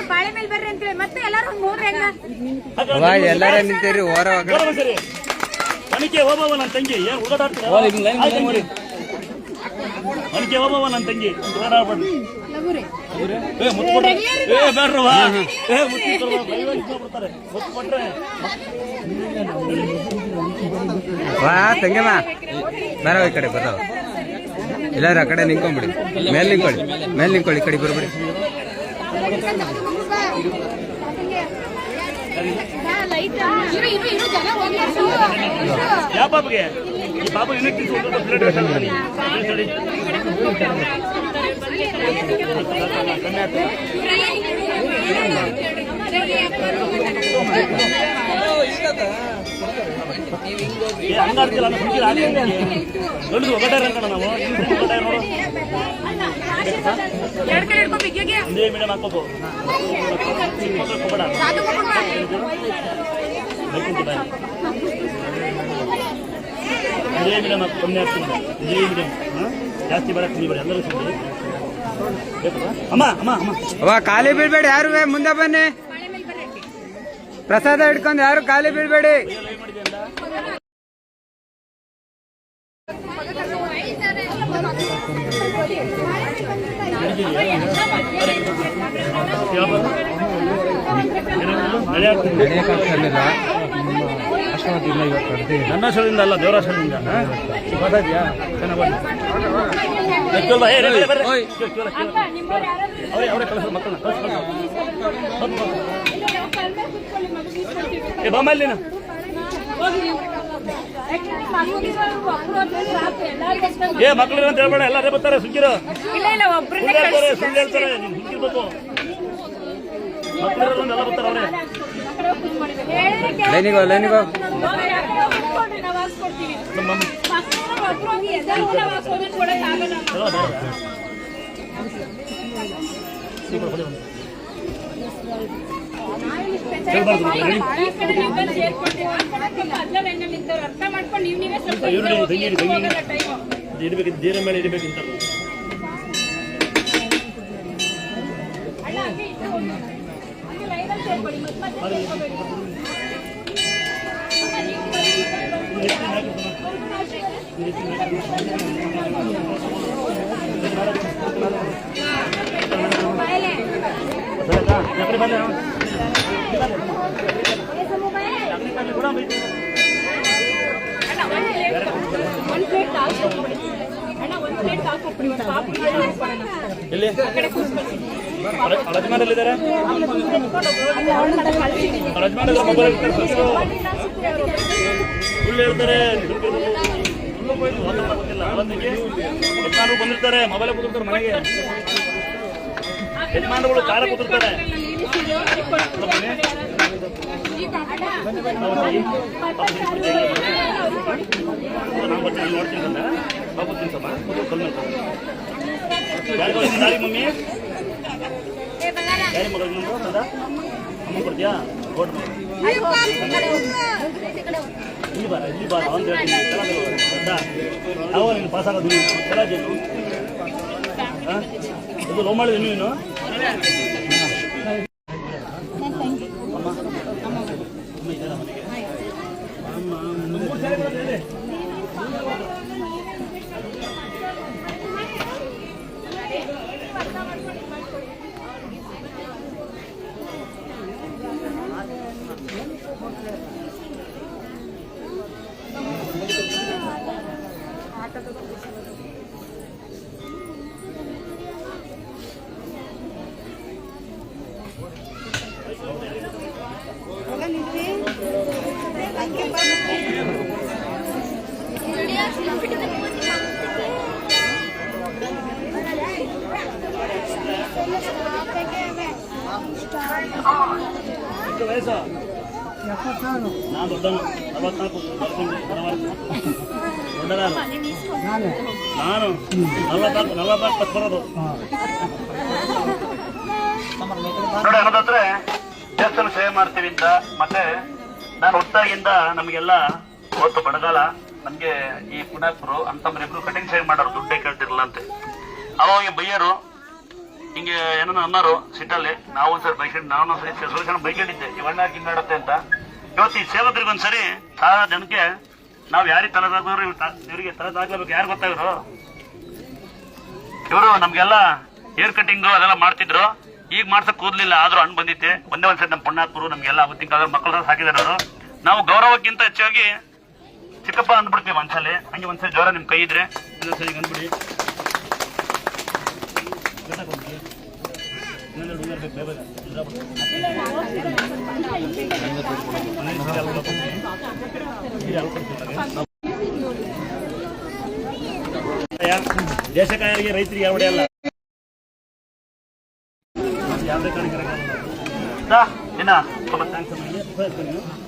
ಬಾಳೆ ಮೇಲೆ ಬರ್ರಿ ಅಂತೇಳಿ ಮತ್ತೆ ಎಲ್ಲಾರು ನೋಡ್ರಿ ಎಲ್ಲಾರ ನಿಂತೀರಿ ಹೊರ ಮನಿಕೆ ಹೋಗವ ನನ್ನ ತಂಗಿ ಏನ್ ಹುಡುಗಾಡ್ತೀರ ಮನಿಕೆ ಹೋಗವ ನನ್ನ ತಂಗಿ ಹುಡುಗಾಡ್ಬೇಡ್ರಿ ವಾ ತಂಗಮ್ಮ ಬರೋ ಈ ಕಡೆ ಬರ್ತಾವ ಎಲ್ಲಾರು ಆ ಕಡೆ ನಿಂತ್ಕೊಂಡ್ಬಿಡಿ ಮೇಲೆ ನಿಂತ್ಕೊಳ್ಳಿ ಈ ಕಡೆ ಬರ್ಬಿಡಿ ಯಾವ ಬಾಬುಗೆ ಈ ಬಾಬು ಇನ್ನೂ ಹಂಗಾಡ್ತಿಲ್ಲ ದೊಡ್ಡದು ಒಗಟಾರ ಕಣ ನಾವು ಒಂದೇ ಮೀಡಿಯಂ ಹಾಕೋದು ಇದೇ ಮೀಡಿಯಂ ಹಾಕಿ ಕಮ್ಮಿ ಆಗ್ತೀನಿ ಇದೇ ಮೀಡಿಯಂ ಜಾಸ್ತಿ ಬೇಡ ಕಮ್ಮಿ ಬೇಡ ಎಲ್ಲರೂ ಸಿಗ್ಲಿ ಅಮ್ಮ ಅಮ್ಮ ಅಮ್ಮ ಅವ ಖಾಲಿ ಬೀಳ್ಬೇಡಿ ಯಾರು ಮುಂದೆ ಬನ್ನಿ ಪ್ರಸಾದ ಹಿಡ್ಕೊಂಡು ಯಾರು ಖಾಲಿ ಬೀಳ್ಬೇಡಿ ನನ್ನ ಹೆಸರಿಂದ ಅಲ್ಲ ದೇವರ ಹೆಸರಿಂದ ಗೊತ್ತಾದ್ಯಾ ಅವರೇ ಕಳಿಸೋದು ಮಕ್ಕಳನ್ನ ಬಾಮಲ್ಲಿ ಮಕ್ಕಳು ಅಂತ ಹೇಳ್ಬೇಡ ಎಲ್ಲಾರೇ ಬರ್ತಾರೆ ಸುಗ್ಗಿರೋ ಸುಳ್ಳು ಹೇಳ್ತಾರೆ ಸುಗ್ಗಿರ್ಬೇಕು ಮಕ್ಕಳೆಲ್ಲ ಬರ್ತಾರೆ ಅವರೇ ಲೈನಿಗೋ ಇಡಬೇಕು ಜೀರ ಮೇಲೆ ಇಡಬೇಕಿಂತ ಎಲ್ಲಿ ರಜಮಾನಲ್ಲಿದ್ದಾರೆ ಮೊಬೈಲ್ ಸುಳ್ಳು ಹೇಳ್ತಾರೆ ಯಜಮಾನರು ಬಂದಿರ್ತಾರೆ ಮೊಬೈಲ್ ಕೂತಿರ್ತಾರೆ ಮನೆಗೆ ಯಜಮಾನರುಗಳು ಕಾರ ಕೂತಿರ್ತಾರೆ ನೋಡ್ತೀನಿ ಬಾಬು ತಿನ್ಸಮ್ಮ ಯಾರಿ ಮಮ್ಮಿ ಯಾರಿ ಮಗಳು ನಿಮ್ದು ಅಮ್ಮ ಕೊಡ್ತೀಯಾ ಓಟ್ ಇಲ್ಲಿ ಬಾರ ಒಂದು ಯಾವ ನೀನು ಪಾಸ್ ಆಗೋದು ಚೆನ್ನಾಗಿ ಇದು ಲೋ ಮಾಡಿದೆ ನೀನು ವಯಸ್ಸು ನಾನು ದೊಡ್ಡನು 44 ದೊಡ್ಡದಾರು ನಾನು 44 ಬರೋದು ನೋಡಿ ಅನ್ನೋದಾದ್ರೆ ದೇವಸ್ಥಾನ ಸೇವೆ ಮಾಡ್ತೀವಿ ಅಂತ ಮತ್ತೆ ನಾನು ಹುಟ್ಟಾಗಿಂದ ನಮಗೆಲ್ಲ ಹೊತ್ತು ಬಡಗಾಲ ನಮ್ಗೆ ಈ ಪುಣಾಕ್ರು ಅಂತಂಬ್ರಿಬ್ರು ಕಟಿಂಗ್ ಸೇವ್ ಮಾಡೋರು ದುಡ್ಡೇ ಕೇಳ್ತಿರಲ್ಲ ಅಂತೆ. ಅವಾಗ ಬೈಯರು ಹಿಂಗೆ ಏನೋ ಅನ್ನೋರು ಸಿಟ್ಟಲ್ಲಿ. ನಾವು ಒಂದ್ಸರಿ ಬೈಕೊಂಡು ನಾನು ಸೊಲ್ಯೂಷನ್ ಬೈಕೊಂಡಿದ್ದೆ ಇವಣ್ಣ ಹಿಂಗ್ ಮಾಡುತ್ತೆ ಅಂತ. ಇವತ್ತು ಈ ಸೇವಕರಿಗೆ ಒಂದ್ಸರಿ 1000 ಜನಕ್ಕೆ ನಾವು ಯಾರಿಗೆ ತಲೆದಾಗೋರು ಇವರಿಗೆ ತಲೆದಾಗ್ಲೇಬೇಕು. ಯಾರು ಗೊತ್ತಾಗಿರು ಇವರು ನಮ್ಗೆಲ್ಲ ಹೇರ್ ಕಟಿಂಗು ಅದೆಲ್ಲ ಮಾಡ್ತಿದ್ರು. ಈಗ ಮಾಡ್ಸಕ್ ಕೂದ್ಲಿಲ್ಲ, ಆದ್ರೂ ಹಣ್ಣು ಬಂದಿತ್ತೆ. ಒಂದ್ಸರಿ ನಮ್ಮ ಪುಣ್ಯಾತ್ಮರು ನಮ್ಗೆಲ್ಲ ಅವತ್ತಿನ ಕಾಲದ ಮಕ್ಕಳು ಸಾಕಿದಾರೆ ಅವರು. ನಾವು ಗೌರವಕ್ಕಿಂತ ಹೆಚ್ಚಾಗಿ ಚಿಕ್ಕಪ್ಪ ಅಂದ್ಬಿಡ್ತೀವಿ ಮನ್ಸಲ್ಲಿ. ಹಂಗೆ ಒಂದ್ಸರಿ ಜ್ವರ ನಿಮ್ ಕೈ ಇದ್ರೆ ಇನ್ನೊಂದ್ಸರಿ ಅಂದ್ಬಿಡಿ. ದೇಶಕಾಯರಿಗೆ ರೈತರಿಗೆ ಯಾವ ಅಲ್ಲ. ಯಾವುದೇ ಕಾರಣಕ್ಕೆ ಇನ್ನ ತುಂಬ ಥ್ಯಾಂಕ್ಸ್.